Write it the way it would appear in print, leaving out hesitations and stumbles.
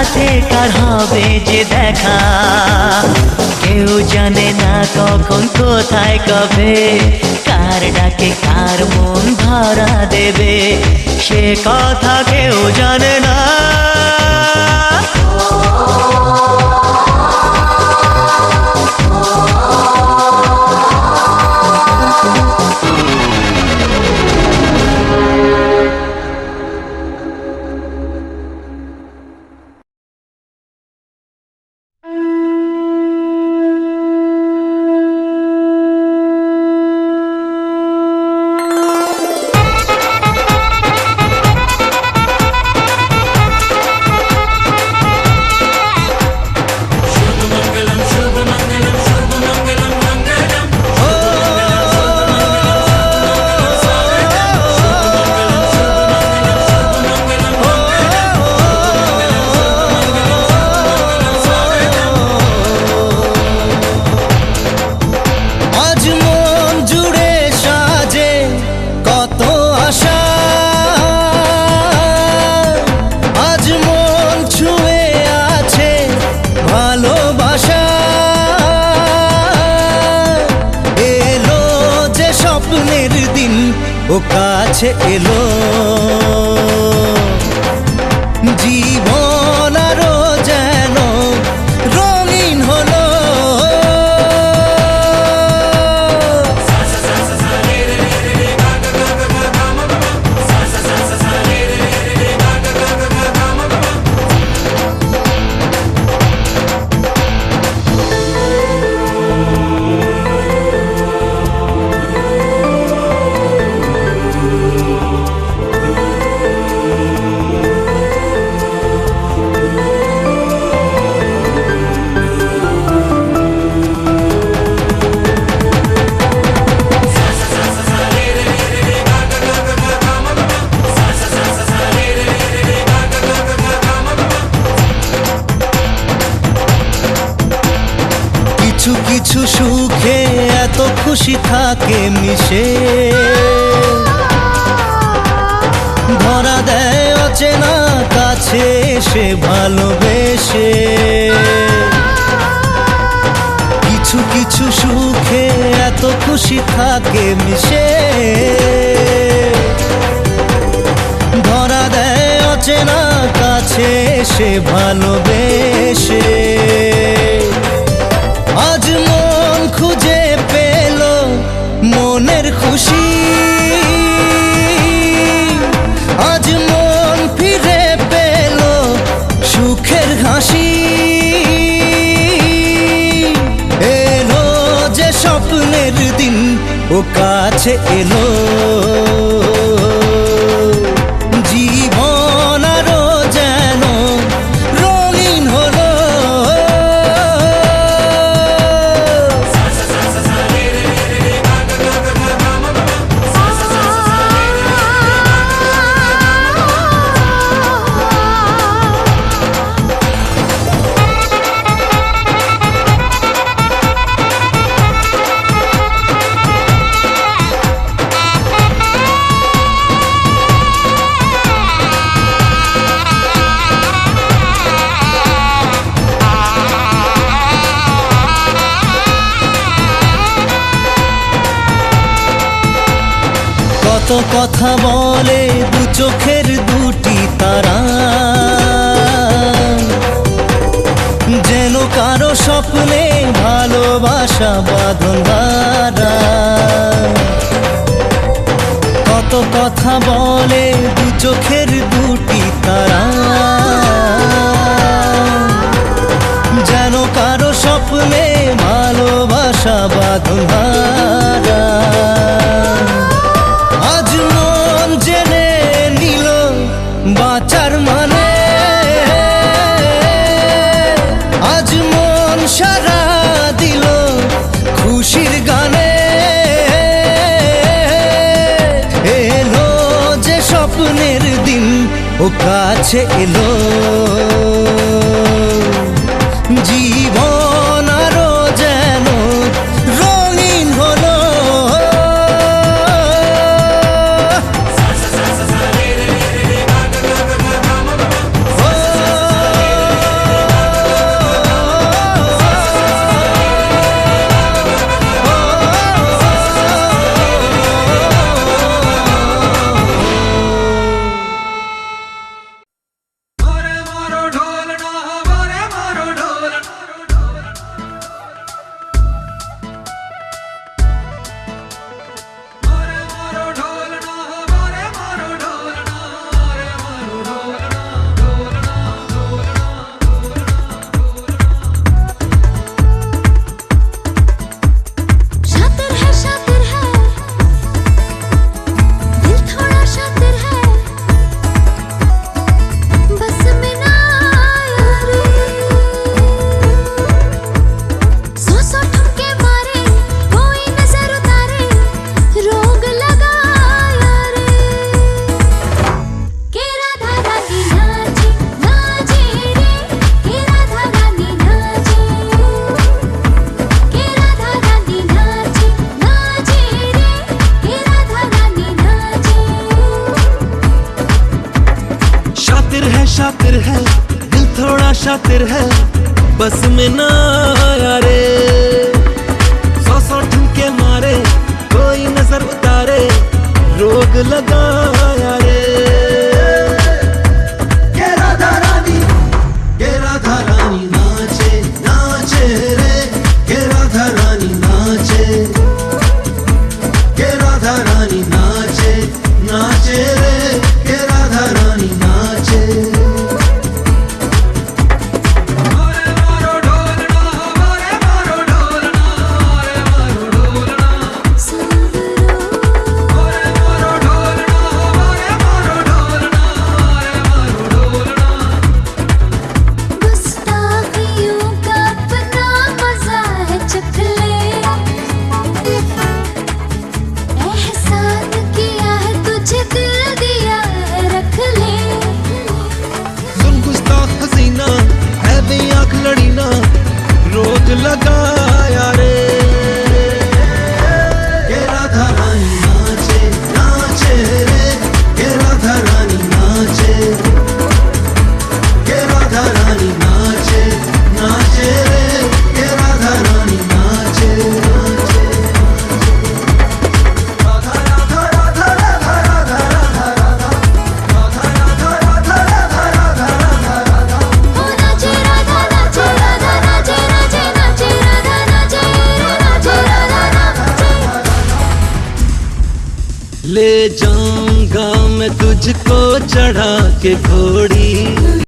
সাথে কার হবে যে দেখা, কেউ জানে না কখন কোথায় কবে, কার ডাকে কার মন ধরা দেবে সে কথা কেউ জানে না। ও কাছে এলো জীবন আরো যেন রঙিন হলো। কিছু সুখে এত খুশি থাকে মিশে, ধরা দেয় অচেনা কাছে সে ভালোবেসে। কিছু কিছু সুখে এত খুশি থাকে মিশে, ধরা দেয় অচেনা কাছে সে ভালোবেসে। আজ মন খুঁজে পেল মনের খুশি, আজ মন ফিরে পেল সুখের হাসি। এলো যে স্বপ্নের দিন ও কাছে এলো জীবন আরো যেন রঙিন হলো। কত কথা বলে দু চোখের দুটি তারা, যেন কারো স্বপ্নে ভালোবাসা বাঁধন হারা। কত কথা বলে দু চোখের দুটি তারা, যেন কারো স্বপ্নে ভালোবাসা বাঁধন হারা। আজ মন জেনে নিল বাঁচার মানে, আজ মন সারা দিল খুশির গানে। এলো যে স্বপ্নের দিন ও কাছে এলো জীবন আরো যেন রঙিন হলো। शातिर है बस में ना आया रे, 100 ठुमके मारे कोई नजर उतारे, रोग लगाया रे। ये राधा रानी नाचे नाचे रे, ये राधा रानी नाचे, ये राधा रानी नाचे नाचे रे, ये राधा रानी नाचे। लड़ी ना रोग लगाया रे। ये राधा रानी नाचे नाचे रे, ये राधा रानी नाचे, ये राधा रानी नाचे नाचे रे, ये राधा रानी नाचे नाचे। राधा राधा राधा राधा राधा राधा राधा राधा राधा राधा राधा राधा राधा ओ नाचे राधा नाचे राधा नाचे नाचे नाचे राधा नाचे राधा नाचे। ले जाऊंगा मैं तुझको चढ़ा के घोड़ी।